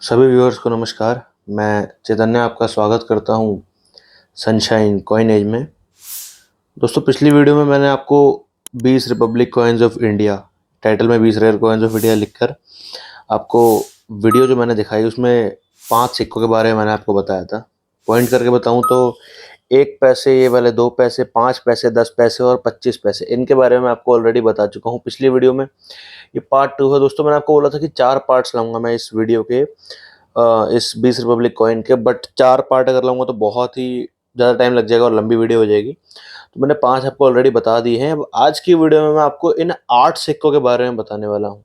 सभी व्यूअर्स को नमस्कार। मैं चैतन्य आपका स्वागत करता हूं सनशाइन कॉइन एज में। दोस्तों, पिछली वीडियो में मैंने आपको 20 Republic coins of India, title में 20 रेयर कॉइन्स ऑफ इंडिया लिखकर आपको वीडियो जो मैंने दिखाई उसमें 5 सिक्कों के बारे में मैंने आपको बताया था। पॉइंट करके बताऊं तो 1 पैसे, ये वाले 2 पैसे, 5 पैसे, 10 पैसे और 25 पैसे, इनके बारे में आपको ऑलरेडी बता चुका हूँ पिछली वीडियो में। ये पार्ट 2 है दोस्तों। मैंने आपको बोला था कि 4 पार्ट्स लाऊंगा मैं इस वीडियो के, इस 20 रिपब्लिक कॉइन के, बट 4 पार्ट अगर लाऊंगा तो बहुत ही ज़्यादा टाइम लग जाएगा और लंबी वीडियो हो जाएगी। तो मैंने 5 आपको ऑलरेडी बता दिए हैं। अब आज की वीडियो में मैं आपको इन 8 सिक्कों के बारे में बताने वाला हूँ।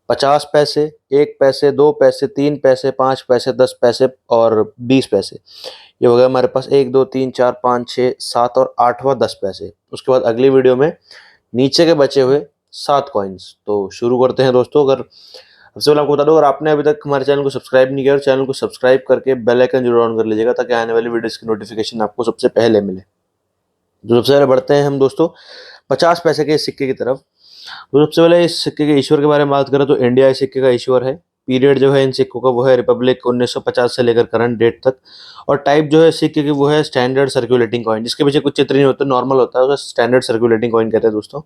50 पैसे, 1 पैसे, 2 पैसे, 3 पैसे, 5 पैसे, 10 पैसे और 20 पैसे। ये हो गया हमारे पास 1, 2, 3, 4, 5, 6, 7 और 8वां 10 पैसे। उसके बाद अगली वीडियो में नीचे के बचे हुए 7 कॉइन्स। तो शुरू करते हैं दोस्तों। अगर सबसे पहले आपको बता दूं, अगर आपने अभी तक हमारे चैनल को सब्सक्राइब नहीं किया और चैनल को सब्सक्राइब करके बेल आइकन जरूर ऑन कर लीजिएगा ताकि आने वाली वीडियोस की नोटिफिकेशन आपको सबसे पहले मिले। तो सबसे पहले बढ़ते हैं हम दोस्तों 50 पैसे के सिक्के की तरफ। तो सबसे पहले इस सिक्के के ईश्वर के बारे में बात करें तो इंडिया इस सिक्के का ईश्वर है। पीरियड जो है इन सिक्कों का वो है रिपब्लिक 1950 से लेकर करंट डेट तक। और टाइप जो है सिक्के की वो है स्टैंडर्ड सर्कुलेटिंग कॉइन, जिसके पीछे कुछ चित्र नहीं होते, नॉर्मल होता है, उसे स्टैंडर्ड सर्कुलेटिंग कॉइन कहते हैं दोस्तों।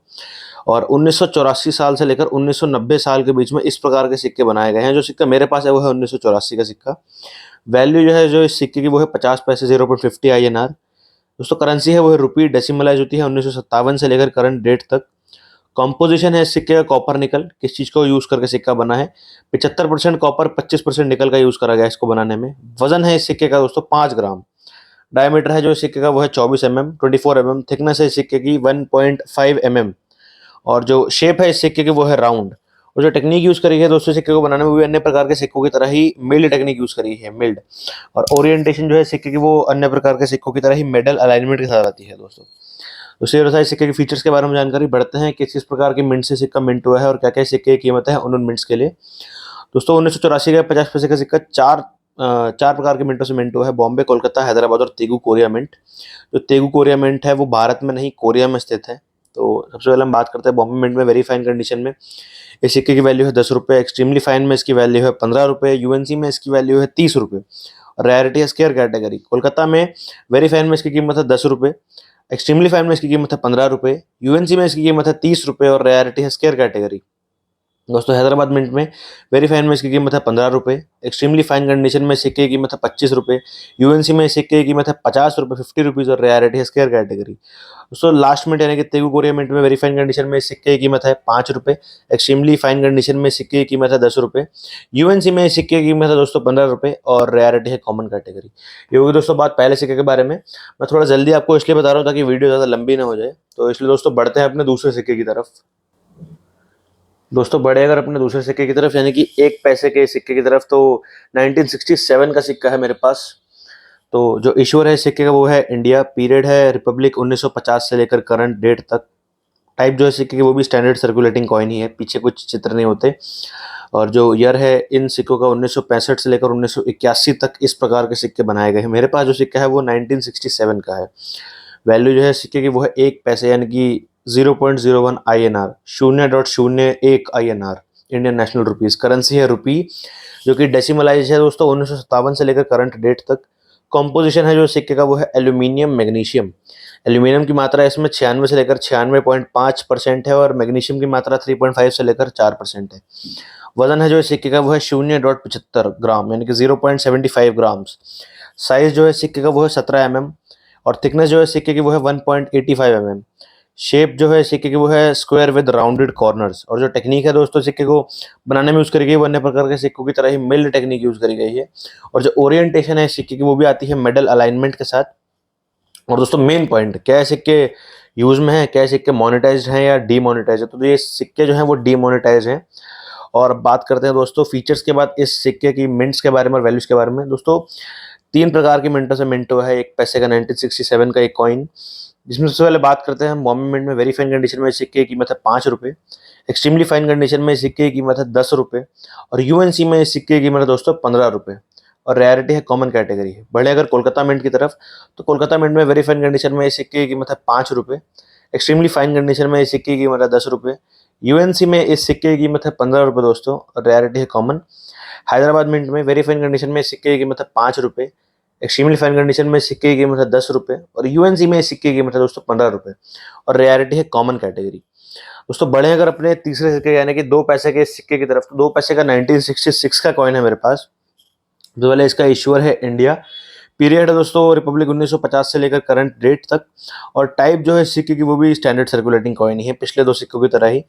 और 1984 साल से लेकर 1990 साल के बीच में इस प्रकार के सिक्के बनाए गए हैं। जो सिक्का मेरे पास है वो है 1984 का सिक्का। वैल्यू जो है जो इस सिक्के की वो है 50 पैसे, 0.50 INR। दोस्तों, करेंसी है वो है रुपी, डेसिमलाइज होती है 1957 से लेकर करंट डेट तक। कॉम्पोजिशन है इस सिक्के का कॉपर निकल। किस चीज़ को यूज़ करके सिक्का बना है? 75% कॉपर, 25% निकल का यूज़ करा गया इसको बनाने में। वजन है इस सिक्के का दोस्तों 5 ग्राम। डायमीटर है जो इस सिक्के का वो है 24 mm, 24 mm। थिकनेस है इस सिक्के की 1.5 mm। और जो शेप है इस सिक्के की वो है राउंड। और जो टेक्निक यूज़ करी है दोस्तों सिक्के को बनाने में, वो भी अन्य प्रकार के सिक्कों की तरह ही मिल्ड टेक्निक यूज़ करी है, मिल्ड। और ओरिएंटेशन जो है सिक्के की वो अन्य प्रकार के सिक्कों की तरह ही मेडल अलाइनमेंट के साथ आती है दोस्तों। तो शेयर साइज सिक्के के फीचर्स के बारे में जानकारी बढ़ते हैं। किस किस प्रकार के मिंट से सिक्का मिंट हुआ है और क्या क्या सिक्के की कीमत है उन मिंट्स के लिए। दोस्तों, 1984 का 50 पैसे का सिक्का चार प्रकार के मिंटों से मिंट हुआ है: बॉम्बे, कोलकाता, हैदराबाद और तेगू कोरिया मिंट। जो तेगू कोरिया मिंट है वो भारत में नहीं, कोरिया में स्थित है। तो सबसे पहले हम बात करते हैं बॉम्बे मिंट में। वेरी फाइन कंडीशन में इस सिक्के की वैल्यू है 10 रुपये। एक्सट्रीमली फाइन में इसकी वैल्यू है 15 रुपये। यूएनसी में इसकी वैल्यू है 30 रुपये। और रेयरिटी है स्केयर कैटेगरी। कोलकाता में वेरी फाइन में इसकी कीमत है 10 रुपये। एक्सट्रीमली फाइन में इसकी कीमत है 15 रुपये। यूएनसी में इसकी कीमत है 30 रुपये और रेयरिटी है स्केयर कैटेगरी। दोस्तों, हैदराबाद मिंट में वेरी फाइन में इसकी कीमत है 15 रुपये। एक्सट्रीमली फाइन कंडीशन में सिक्के की कीमत है 25 रुपये। यूएनसी में सिक्के की कीमत है 50 रुपये, 50 रुपीज़ और रेयरिटी है स्केयर कैटेगरी। दोस्तों, लास्ट मिनट यानी कि तेगू कोरिया मिंट में वेरी फाइन कंडीशन में सिक्के की कीमत है 5 रुपये। एक्सट्रीमली फाइन कंडीशन में सिक्के की कीमत है 10 रुपये। यूएनसी में सिक्के की कीमत है दोस्तों 15 रुपये और रेयरिटी है कॉमन कैटेगरी। ये होगी दोस्तों बात पहले सिक्के के बारे में। मैं थोड़ा जल्दी आपको इसलिए बता रहा हूँ ताकि वीडियो ज़्यादा लंबी ना हो जाए। तो इसलिए दोस्तों बढ़ते हैं अपने दूसरे सिक्के की तरफ। दोस्तों, बढ़े अगर अपने दूसरे सिक्के की तरफ यानी कि 1 पैसे के सिक्के की तरफ, तो 1967 का सिक्का है मेरे पास। तो जो इशूर है सिक्के का वो है इंडिया। पीरियड है रिपब्लिक 1950 से लेकर करंट डेट तक। टाइप जो है सिक्के की वो भी स्टैंडर्ड सर्कुलेटिंग कॉइन ही है, पीछे कुछ चित्र नहीं होते। और जो ईयर है इन सिक्कों का 1965 से लेकर 1981 तक इस प्रकार के सिक्के बनाए गए हैं। मेरे पास जो सिक्का है वो 1967 का है। वैल्यू जो है सिक्के की वो है 1 पैसे यानी कि 0.01 INR, 0.01 INR, Indian national rupees. Currency है रुपी, जो कि डेसिमलाइज है दोस्तों 1957 से लेकर करंट डेट तक। कॉम्पोजिशन है जो सिक्के का वो है एल्यूमिनियम मैग्नीशियम। एल्यूमिनियम की मात्रा इसमें 96 से लेकर 96.5% है और मैग्नीशियम की मात्रा 3.5 से लेकर 4% है। वजन है जो सिक्के का वो है 0.75 ग्राम यानी कि 0.75 ग्राम्स। साइज जो है सिक्के का वो है 17 mm। और थिकनेस जो है सिक्के की वो है 1.85 mm। शेप जो है सिक्के की वो है स्क्वायर विद राउंडेड कॉर्नर्स। और जो टेक्निक है दोस्तों सिक्के को बनाने में यूज़ करी गई वो अन्य प्रकार के सिक्कों की तरह ही मिल्ड टेक्निक यूज़ करी गई है। और जो ओरिएंटेशन है सिक्के की वो भी आती है मेडल अलाइनमेंट के साथ। और दोस्तों, मेन पॉइंट क्या है, सिक्के यूज़ में है, क्या सिक्के मोनेटाइज्ड हैं या डीमोनेटाइज है? तो ये सिक्के जो हैं वो डीमोनेटाइज हैं। और बात करते हैं दोस्तों फीचर्स के बाद इस सिक्के की मिंट्स के बारे में और वैल्यूज के बारे में। दोस्तों, 3 प्रकार की मिंटों से मिंट हुआ है 1 पैसे का 1967 का एक कॉइन, जिसमें सबसे पहले बात करते हैं हम बॉम्बे मिंट में। वेरी फाइन कंडीशन में सिक्के की कीमत है 5 रुपये। एक्सट्रीमली फाइन कंडीशन में सिक्के की कीमत है 10 रुपये। और यूएनसी में सिक्के की कीमत है दोस्तों 15 रुपये। और रेयरिटी है कॉमन कैटेगरी है। बढ़े अगर कोलकाता मिंट की तरफ, तो कोलकाता मिंट में वेरी फाइन कंडीशन में सिक्के की कीमत है 5 रुपये। एक्सट्रीमली फाइन कंडीशन में सिक्के की कीमत है 10 रुपये। यूएनसी में इस सिक्के की कीमत है 15 रुपये दोस्तों और रेयरिटी है कॉमन। हैदराबाद मिंट में वेरी फाइन कंडीशन में सिक्के की कीमत है 5 रुपये, एक्सट्रीमली फाइन कंडीशन में सिक्के की कीमत है 10 रुपये, और यूएनसी में सिक्के की कीमत है दोस्तों 15 रुपये, और रेयरिटी है कॉमन कैटेगरी। दोस्तों बढ़े अगर अपने तीसरे सिक्के यानी कि 2 पैसे के सिक्के की तरफ, तो 2 पैसे का 1966 का कॉइन है मेरे पास, जो वाला इसका इश्यूअर है इंडिया, पीरियड है दोस्तों रिपब्लिक 1950 से लेकर करंट डेट तक, और टाइप जो है सिक्के की वो भी स्टैंडर्ड सर्कुलेटिंग कॉइन ही है पिछले 2 सिक्कों की तरह ही।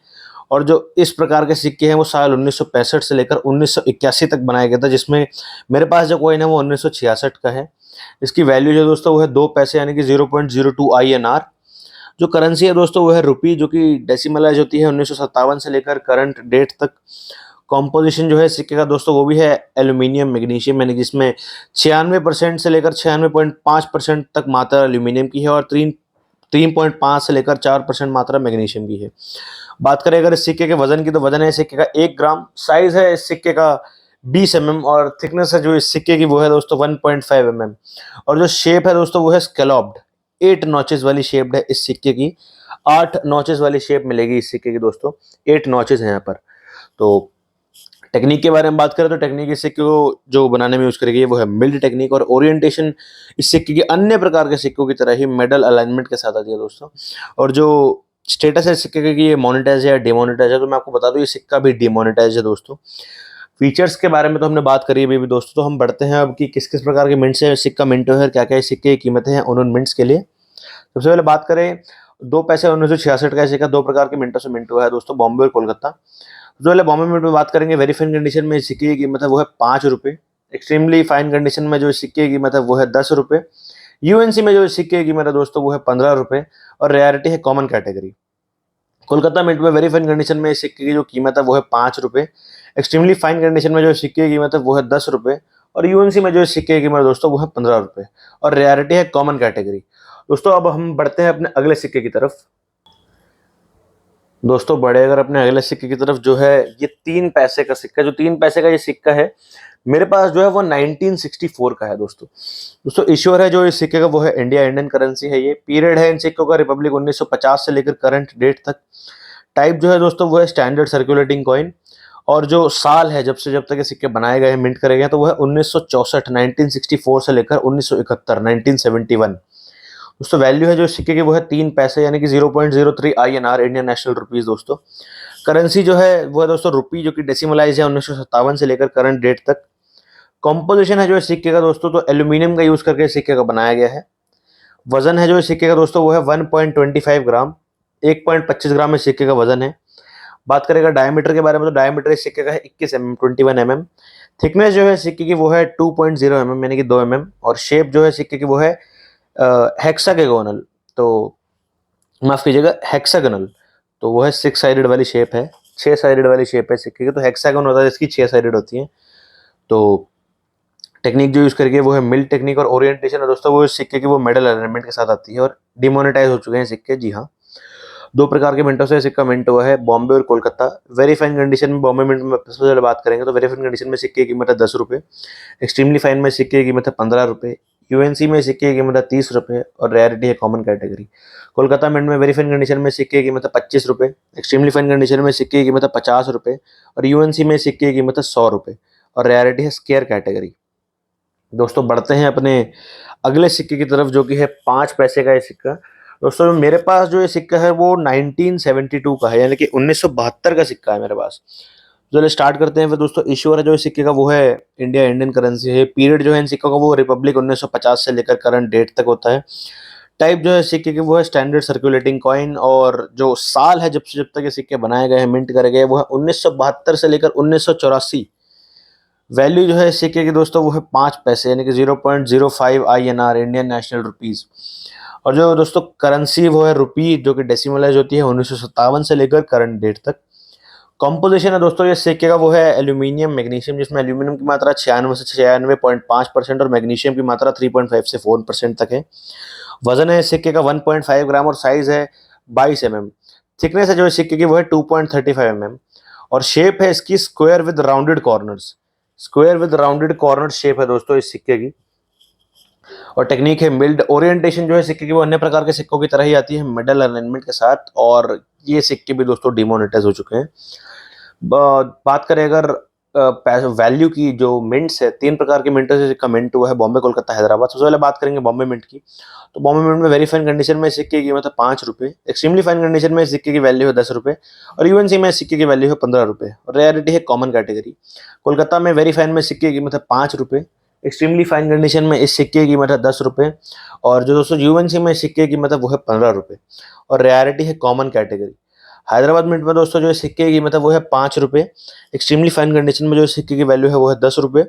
और जो इस प्रकार के सिक्के हैं वो साल 1965 से लेकर 1981 तक बनाया गया था, जिसमें मेरे पास जो कॉइन है वो 1966 का है। इसकी वैल्यू जो दोस्तों वो है 2 पैसे यानी कि 0.02 INR। जो करेंसी है दोस्तों वो है रुपी, जो कि डेसिमलाइज होती है 1957 से लेकर करंट डेट तक। कॉम्पोजिशन जो है सिक्के का दोस्तों वो भी है एल्यूमिनियम मैग्नीशियम, यानी जिसमें 96% से लेकर 96.5% तक मात्रा एल्यूमिनियम की है, और 3.5 से लेकर 4% मात्रा मैग्नीशियम की है। बात करें अगर इस सिक्के के वजन की, तो वजन है इस सिक्के का 1 ग्राम, साइज है इस सिक्के का 20 mm, और थिकनेस है जो इस सिक्के की वो है दोस्तों 1.5 mm, और जो शेप है दोस्तों वो है स्कैलॉप्ड, 8 नॉचेस वाली शेप्ड है इस सिक्के की। 8 नॉचेस वाली शेप मिलेगी इस सिक्के की दोस्तों, 8 नॉचेस हैं यहाँ पर। तो टेक्निक के बारे में बात करें तो टेक्निक इस सिक्के को जो बनाने में यूज करेगी वो है मिल्ड टेक्निक, और ओरिएंटेशन इस सिक्के के अन्य प्रकार के सिक्कों की तरह ही मेडल अलाइनमेंट के साथ आती है दोस्तों। और जो स्टेटस है सिक्के का कि ये मोनेटाइज है या डिमोनेटाइज है, तो मैं आपको बता दूं ये सिक्का भी डिमोनेटाइज है दोस्तों। फीचर्स के बारे में तो हमने बात करी है अभी दोस्तों, तो हम बढ़ते हैं अब कि किस किस प्रकार के मिंट से सिक्का मिंट है, क्या क्या सिक्के की कीमतें हैं उन मिंट्स के लिए। सबसे पहले बात करें 2 पैसे 1966 का सिक्का, 2 प्रकार के मिंटों से मिंट हुआ है दोस्तों, बॉम्बे और कोलकाता। सबसे पहले बॉम्बे मिंट में बात करेंगे, वेरी फाइन कंडीशन में सिक्के की कीमत है वो है 5 रुपये, एक्सट्रीमली फाइन कंडीशन में जो सिक्के की कीमत है वो है 10 रुपये, यूएनसी में जो सिक्के की कीमत है दोस्तों वो है 15 रुपये, और रेयरिटी है कॉमन कैटेगरी। कोलकाता मिंट में वेरी फाइन कंडीशन में सिक्के की जो कीमत है वो है 5 रुपये, एक्सट्रीमली फाइन कंडीशन में जो सिक्के की कीमत है वो है 10 रुपये, और यूएनसी में जो सिक्के की कीमत है दोस्तों वो है 15 रुपये, और रेयरिटी है कॉमन कैटेगरी। दोस्तों अब हम बढ़ते हैं अपने अगले सिक्के की तरफ। दोस्तों बड़े अगर अपने अगले सिक्के की तरफ, जो है ये 3 पैसे का सिक्का, जो 3 पैसे का ये सिक्का है मेरे पास जो है वो 1964 का है दोस्तों। दोस्तों इश्यूअर है जो इस सिक्के का वो है इंडिया, इंडियन करेंसी है ये। पीरियड है इन सिक्कों का रिपब्लिक 1950 से लेकर करंट डेट तक। टाइप जो है दोस्तों वो है स्टैंडर्ड सर्कुलेटिंग कॉइन, और जो साल है जब तक ये सिक्के बनाए गए हैं, मिंट करे गए हैं, तो वो है 1964, 1964 से लेकर 1971, 1971। दोस्तों वैल्यू है जो सिक्के की वो है 3 पैसे यानी कि 0.03 INR, इंडियन नेशनल रुपीज दोस्तों। करेंसी जो है वो है दोस्तों रुपी, जो कि डेसिमलाइज है 1957 से लेकर करंट डेट तक। कॉम्पोजिशन है जो इस सिक्के का दोस्तों, तो एल्यूमिनियम का यूज करके सिक्के का बनाया गया है। वजन है जो इस सिक्के का दोस्तों वो है 1.25 ग्राम, 1.25 ग्राम इस सिक्के का वजन है। बात करेगा डायमीटर के बारे में, तो डायमीटर इस सिक्के का है 21 mm, 21 mm। थिकनेस जो है सिक्के की वो है 2.0 mm यानी कि 2 mm, और शेप जो है सिक्के की वो है हेक्सागोनल, तो माफ कीजिएगा हेक्सागोनल, तो वो है 6 साइडेड वाली शेप है, 6 साइडेड वाली शेप है सिक्के की। तो हेक्सागोन होता है इसकी 6 साइडेड होती है। तो टेक्निक जो यूज करके वो है मिल टेक्निक, और ओरिएंटेशन है दोस्तों वो सिक्के की वो मेडल अलाइनमेंट के साथ आती है, और डिमोनेटाइज हो चुके हैं सिक्के, जी हाँ। 2 प्रकार के मिंटों से सिक्का मिंट हुआ है, बॉम्बे और कोलकाता। वेरी फाइन कंडीशन में बॉम्बे मिंट में सबसे पहले बात करेंगे, तो वेरी फाइन कंडीशन में सिक्के की कीमत है 10 रुपये, एक्सट्रीमली फाइन में सिक्के की कीमत है 15 रुपये, यूएनसी में सिक्के की कीमत है 30 रुपये, और रेयरिटी है कॉमन कैटेगरी। कोलकाता मिंट में वेरी फाइन कंडीशन में सिक्के की कीमत है 25 रुपये, एक्सट्रीमली फाइन कंडीशन में सिक्के की कीमत है 50 रुपये, और यूएनसी में सिक्के की कीमत है 100 रुपये, और रेयरिटी है स्केयर कैटेगरी। दोस्तों बढ़ते हैं अपने अगले सिक्के की तरफ, जो कि है 5 पैसे का ये सिक्का। दोस्तों मेरे पास जो ये सिक्का है वो 1972 का है, यानी कि 1972 का सिक्का है मेरे पास। चलिए स्टार्ट करते हैं फिर दोस्तों। इश्यूअर है जो इस सिक्के का वो है इंडिया, इंडियन करेंसी है। पीरियड जो है इन सिक्कों का वो रिपब्लिक 1950 से लेकर करंट डेट तक होता है। टाइप जो है सिक्के की वो है स्टैंडर्ड सर्कुलेटिंग कॉइन, और जो साल है जब तक ये सिक्के बनाए गए हैं, मिंट करे गए, वो है 1972 से लेकर 1984। वैल्यू जो है सिक्के की दोस्तों वो है 5 पैसे यानी कि 0.05 INR, इंडियन नेशनल रुपीज। और जो दोस्तों करेंसी वो है रुपी, जो कि डेसिमलाइज होती है 1957 से लेकर करंट डेट तक। कॉम्पोजिशन है दोस्तों ये सिक्के का वो है एल्यूमिनियम मैग्नीशियम, जिसमें एल्यूमिनियम की मात्रा 96 से 96.5% और मैग्नीशियम की मात्रा 3.5 से 4% तक है। वजन है सिक्के का 1.5 ग्राम, और साइज है 22 mm। थिकनेस है जो इस सिक्के की वो है 2.35 mm, और शेप है इसकी square with rounded corners, square with rounded corner shape है दोस्तों इस सिक्के की। और टेक्निक है मिल्ड। ओरिएंटेशन जो है सिक्के की वो अन्य प्रकार के सिक्कों की तरह ही आती है, मेडल अलाइनमेंट के साथ, और ये सिक्के भी दोस्तों डिमोनेटाइज हो चुके हैं। बात करें अगर वैल्यू की जो मिंट्स है, 3 प्रकार के मिंटों से सिक्का मिंट हुआ है, बॉम्बे, कोलकाता, हैदराबाद। सबसे पहले बात करेंगे बॉम्बे मिंट की। तो बॉम्बे मिंट में वेरी फाइन कंडीशन में सिक्के की कीमत है ₹5, एक्सट्रीमली फाइन कंडीशन में सिक्के की वैल्यू है ₹10 और यूएनसी में सिक्के की वैल्यू है ₹15 और रेयरिटी है कॉमन कैटेगरी। कोलकाता में वेरी फाइन में सिक्के की कीमत है ₹5, एक्सट्रीमली फाइन कंडीशन में इस सिक्के की कीमत है ₹10 और जो दोस्तों यूएनसी में सिक्के की कीमत है वो है ₹15 और रेयरिटी है कॉमन कैटेगरी। हैदराबाद मिंट में दोस्तों जो सिक्के की कीमत है वो है ₹5, एक्सट्रीमली फाइन कंडीशन में जो सिक्के की वैल्यू है वो है ₹10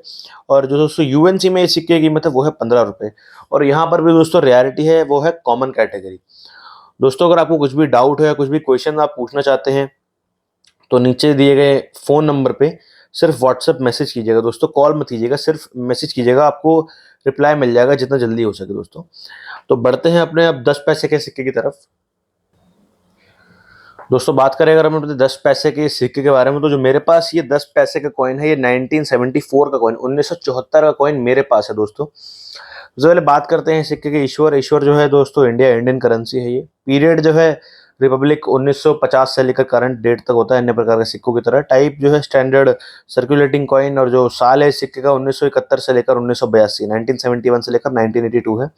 और जो दोस्तों यूएनसी में इस सिक्के की कीमत है वो है ₹15 और यहाँ पर भी दोस्तों रेयरिटी है वो है कॉमन कैटेगरी। दोस्तों अगर आपको कुछ भी डाउट हो या कुछ भी क्वेश्चन आप पूछना चाहते हैं तो नीचे दिए गए फ़ोन नंबर पे सिर्फ व्हाट्सएप मैसेज कीजिएगा दोस्तों, कॉल मत कीजिएगा, सिर्फ मैसेज कीजिएगा, आपको रिप्लाई मिल जाएगा जितना जल्दी हो सके दोस्तों। तो बढ़ते हैं अपने अब 10 पैसे के सिक्के की तरफ। दोस्तों बात करें अगर हम अपने 10 पैसे के सिक्के के बारे में, तो जो मेरे पास ये 10 पैसे का कॉइन है, ये 1974 का कॉइन, 1974 का कॉइन मेरे पास है दोस्तों। सबसे पहले बात करते हैं सिक्के के ईश्वर। ईश्वर जो है दोस्तों इंडियन करेंसी है ये। पीरियड जो है रिपब्लिक 1950 से लेकर करंट डेट तक होता है अन्य प्रकार के सिक्कों की तरह। टाइप जो है स्टैंडर्ड सर्कुलेटिंग कॉइन और जो साल है इस सिक्के का 1971 से लेकर 1982, 1971 से लेकर 1982 है।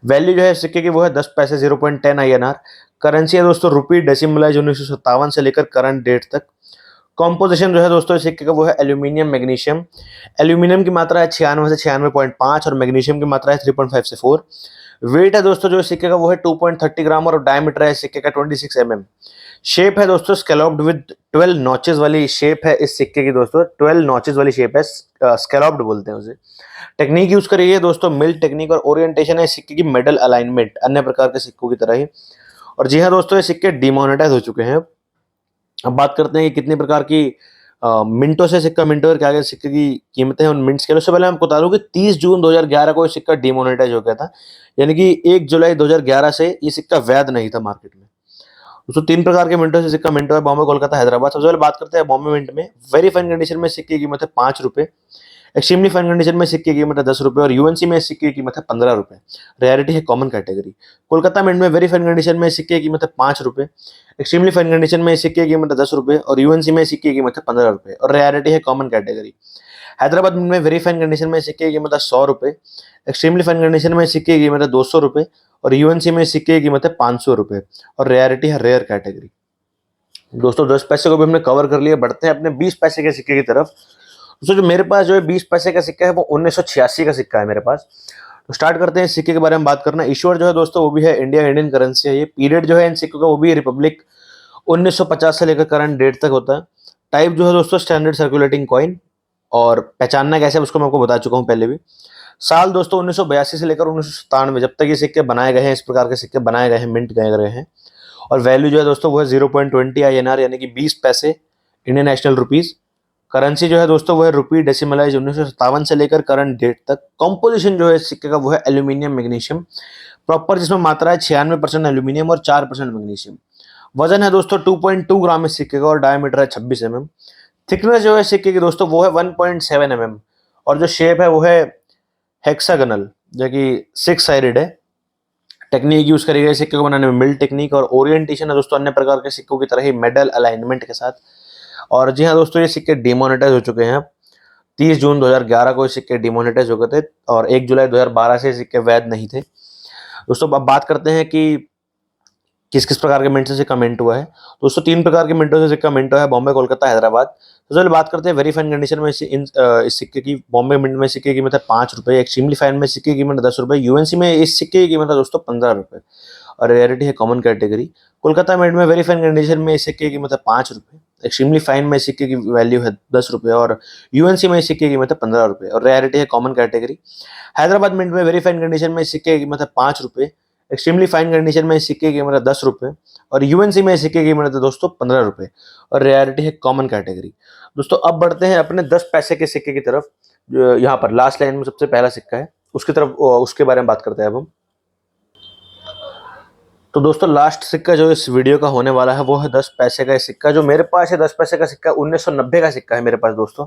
वैल्यू जो है सिक्के की वो है 10 पैसे, 0.10 INR। करेंसी है दोस्तों रुपी डेसिमलाइज 1957 से लेकर करंट डेट तक। कॉम्पोजिशन जो है दोस्तों इस सिक्के का वो है एल्यूमिनियम मैग्नीशियम। एल्यूमिनियम की मात्रा है 96 से 96.5 और मैग्नीशियम की मात्रा है 3.5 से 4। वेट है दोस्तों जो सिक्के का वो है 2.30 ग्राम और डायमीटर है सिक्के का 26 mm। शेप है दोस्तों स्कैलॉप्ड विद 12 नॉचेस वाली शेप है इस सिक्के की दोस्तों, 12 नॉचेस वाली शेप है, स्कैलॉप्ड बोलते हैं उसे। टेक्निक यूज करी है दोस्तों मिल टेक्निक और ओरिएंटेशन है सिक्के की मेडल अलाइनमेंट अन्य प्रकार के सिक्कों की तरह ही। और जी हाँ दोस्तों ये सिक्के डिमोनेटाइज हो चुके हैं। अब बात करते हैं कि कितने प्रकार की मिंटों से सिक्का मिंटो और क्या क्या सिक्के की कीमतें हैं उन मिंट्स के लिए। उससे पहले मैं आपको बता दूं कि 30 जून 2011 को ये सिक्का डिमोनेटाइज हो गया था, यानी कि 1 जुलाई 2011 से ये सिक्का वैध नहीं था मार्केट में। दोस्तों 3 प्रकार के मिंटों से सिक्का मिंटो है, बॉम्बे, कोलकाता, हैदराबाद। सबसे पहले बात करते हैं बॉम्बे मिंट में। वेरी फाइन कंडीशन में सिक्के की कीमत है ₹5, एक्सट्रीमली फाइन कंडीशन में सिक्के की कीमत है ₹10 और यूएनसी में सिक्के की कीमत है ₹15। रेयरिटी है कॉमन कैटेगरी। कोलकाता मिंट में वेरी फाइन कंडीशन में सिक्के की कीमत है ₹5, एक्सट्रीमली फाइन कंडीशन में सिक्के की कीमत है ₹10 और यूएनसी में सिक्के की कीमत है ₹15 और रेयरिटी है कॉमन कैटेगरी। हैदराबाद मिंट में वेरी फाइन कंडीशन में सिक्के की कीमत है ₹100, एक्सट्रीमली फाइन कंडीशन में सिक्के की कीमत है ₹200 और यूएनसी में सिक्के की कीमत है ₹500 और रेयरिटी है रेयर कैटेगरी। दोस्तों 10 पैसे को भी हमने कवर कर लिया। बढ़ते हैं अपने 20 पैसे के सिक्के की तरफ। दोस्तों जो मेरे पास जो है 20 पैसे का सिक्का है वो 1986 का सिक्का है मेरे पास। तो स्टार्ट करते हैं सिक्के के बारे में बात करना। ईश्वर जो है दोस्तों वो भी है इंडियन करेंसी है ये। पीरियड जो है इन सिक्कों का वो भी रिपब्लिक 1950 से लेकर करंट डेट तक होता है। टाइप जो है दोस्तों स्टैंडर्ड सर्कुलेटिंग कॉइन और पहचानना कैसे है उसको मैं आपको बता चुका हूँ पहले भी। साल दोस्तों 1982 से लेकर 1997 जब तक ये सिक्के बनाए गए हैं, इस प्रकार के सिक्के बनाए गए हैं, मिंट गए हैं। और वैल्यू जो है दोस्तों वो है 0.20 INR यानी कि 20 पैसे इंडियन नेशनल रुपीज। करेंसी जो है दोस्तों वो है रुपी डेसिमलाइज 1957 से लेकर करंट डेट तक। कॉम्पोजिशन जो है सिक्के का वो है एल्यूमिनियम मैग्नीशियम प्रॉपर, जिसमें मात्रा है 96% एल्यूमिनियम और 4% मैग्नीशियम। वजन है दोस्तों 2.2 ग्राम इस सिक्के का और डायमीटर है 26 mm। थिकनेस जो है सिक्के की दोस्तों वो है 1.7 mm और जो शेप है वो है हेक्सागनल जो कि 6 साइडेड है। टेक्निक यूज करी गई सिक्के को बनाने में मिल टेक्निक और ओरिएंटेशन है दोस्तों अन्य प्रकार के सिक्कों की तरह ही मेडल अलाइनमेंट के साथ। और जी हाँ दोस्तों ये सिक्के डिमोनेटाइज हो चुके हैं। 30 जून 2011 को ये सिक्के डिमोनेटाइज हो गए थे और 1 जुलाई 2012 से सिक्के वैध नहीं थे। दोस्तों अब बात करते हैं कि किस किस प्रकार के मिंट से सिक्का मिंट हुआ है। दोस्तों 3 प्रकार के मिंटों से सिक्का मिंट हुआ है, बॉम्बे, कोलकाता, हैदराबाद। तो चलिए बात करते हैं वेरी फाइन कंडीशन में इस सिक्के की। बॉम्बे मिंट में सिक्के की कीमत है ₹5, एक्सट्रीमली फाइन में सिक्के की कीमत है ₹10, यूएनसी में इस सिक्के की कीमत है दोस्तों ₹15 और रेयरिटी है कॉमन कैटेगरी। कोलकाता मिंट में वेरी फाइन कंडीशन में इस सिक्के की कीमत है ₹5, एक्सट्रीमली फाइन में सिक्के की वैल्यू है ₹10 और यूएनसी में इस सिक्के की कीमत है ₹15 और रेयरिटी है कॉमन कैटेगरी। हैदराबाद मिंट में वेरी फाइन कंडीशन में इस सिक्के की कीमत है ₹5, एक्सट्रीमली फाइन कंडीशन में इस सिक्के की कीमत है ₹10 और यूएनसी में इस सिक्के की कीमत है दोस्तों ₹15 और रेयरिटी है कॉमन कैटेगरी। दोस्तों अब बढ़ते हैं अपने 10 पैसे के सिक्के की तरफ। यहाँ पर लास्ट लाइन में सबसे पहला सिक्का है उसकी तरफ, उसके बारे में बात करते हैं अब हम। तो दोस्तों लास्ट सिक्का जो इस वीडियो का होने वाला है वो है 10 पैसे का सिक्का। जो मेरे पास है 10 पैसे का सिक्का 1990 का सिक्का है मेरे पास दोस्तों।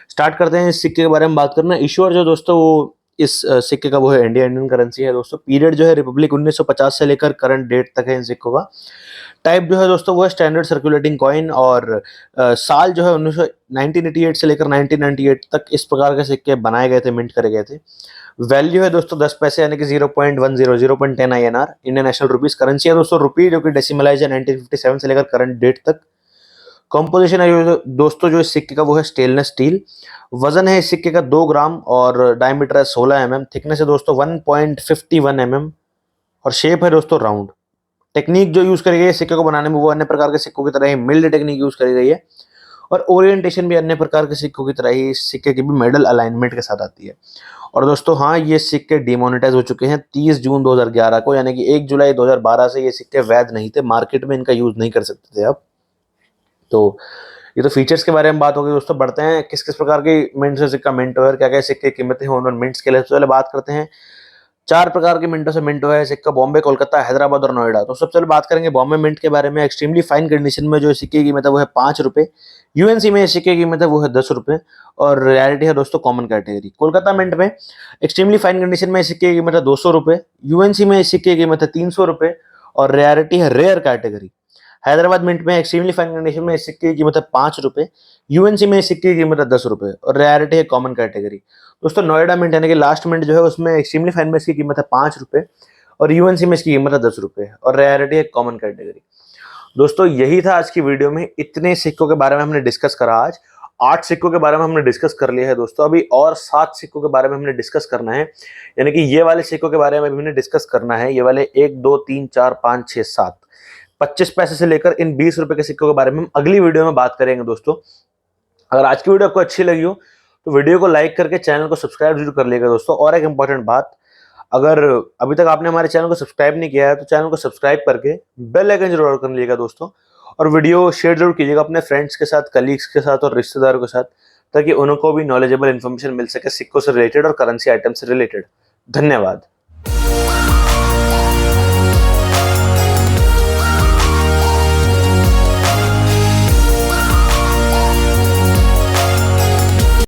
स्टार्ट करते हैं इस सिक्के के बारे में बात करना। ईश्वर जो दोस्तों वो इस सिक्के का वो है इंडियन करेंसी है दोस्तों। पीरियड जो है रिपब्लिक 1950 से लेकर करंट डेट तक है इन सिक्कों का। टाइप जो है दोस्तों वो है स्टैंडर्ड सर्कुलेटिंग कॉइन, और साल जो है 1988 से लेकर 1998 तक इस प्रकार के सिक्के बनाए गए थे, मिंट करे गए थे। वैल्यू है दोस्तों 10 पैसे यानी कि 0.10 0.10 INR Indian national rupees. Currency है दोस्तों रुपी, जो कि डेसिमलाइज है 1957 से लेकर करंट डेट तक। कंपोजिशन है दोस्तों जो इस सिक्के का वो है स्टेनलेस स्टील। वजन है इस सिक्के का 2 ग्राम और डायमीटर है 16 mm। थिकनेस है दोस्तों 1.51 mm और शेप है दोस्तों राउंड। टेक्निक जो यूज करी गई है सिक्के को बनाने में वो अन्य प्रकार के सिक्कों की तरह ही मिल्ड टेक्निक यूज करी गई है, और ओरिएंटेशन भी अन्य प्रकार के सिक्कों की तरह ही इस सिक्के की भी मेडल अलाइनमेंट के साथ आती है। और दोस्तों हाँ, ये सिक्के डिमोनेटाइज हो चुके हैं 30 जून 2011 को, यानी कि 1 जुलाई 2012 से ये सिक्के वैध नहीं थे, मार्केट में इनका यूज नहीं कर सकते थे आप। तो ये तो फीचर्स के बारे में बात हो गई दोस्तों। बढ़ते हैं किस किस प्रकार की मिंट से सिक्का मिंट हुआ है, क्या क्या सिक्के की कीमतें हैं उन मिंट्स के लिए। सबसे पहले बात करते हैं 4 प्रकार के मिंटों से मिंट हुआ है सिक्का, बॉम्बे, कोलकाता, हैदराबाद और नोएडा। तो सबसे पहले बात करेंगे बॉम्बे मिंट के बारे में। एक्सट्रीमली फाइन कंडीशन में जो सिक्के की कीमत है वो है 5 रुपए। यूएनसी में सिक्के की कीमत है वो है 10 रुपए और रियलिटी है दोस्तों कॉमन कैटेगरी। कोलकाता मिंट में एक्सट्रीमली फाइन कंडीशन में सिक्के की कीमत है 200 रुपए। यूएनसी में सिक्के की कीमत है 300 रुपए और रियलिटी है रेयर कैटेगरी। हैदराबाद मिंट में एक्सट्रीमली फाइन कंडीशन में सिक्के की कीमत है 5 रुपए। यूएनसी में सिक्के की कीमत है 10 रुपए और रेयरिटी है कॉमन कैटेगरी। दोस्तों नोएडा मिंट यानी कि लास्ट मिंट जो है उसमें एक्सट्रीमली फाइन में इसकी कीमत है 5 रुपए और यूएनसी में इसकी कीमत है 10 रुपए और रेयरिटी है कॉमन कैटेगरी। दोस्तों यही था आज की वीडियो में। इतने सिक्कों के बारे में हमने डिस्कस करा आज। 8 सिक्कों के बारे में हमने डिस्कस कर लिया है दोस्तों। अभी और 7 सिक्कों के बारे में हमने डिस्कस करना है, यानी कि ये वाले सिक्कों के बारे में भी हमने डिस्कस करना है। ये वाले 1 2 3 4 5 6 7 25 पैसे से लेकर इन 20 रुपए के सिक्कों के बारे में हम अगली वीडियो में बात करेंगे दोस्तों। अगर आज की वीडियो आपको अच्छी लगी हो तो वीडियो को लाइक करके चैनल को सब्सक्राइब जरूर कर लीजिएगा दोस्तों। और एक इंपॉर्टेंट बात, अगर अभी तक आपने हमारे चैनल को सब्सक्राइब नहीं किया है तो चैनल को सब्सक्राइब करके बेल आइकन जरूर कर लीजिएगा दोस्तों। और वीडियो शेयर जरूर कीजिएगा अपने फ्रेंड्स के साथ, कलीग्स के साथ और रिश्तेदारों के साथ, ताकि उनको भी नॉलेजेबल इन्फॉर्मेशन मिल सके सिक्कों से रिलेटेड और करेंसी आइटम से रिलेटेड। धन्यवाद।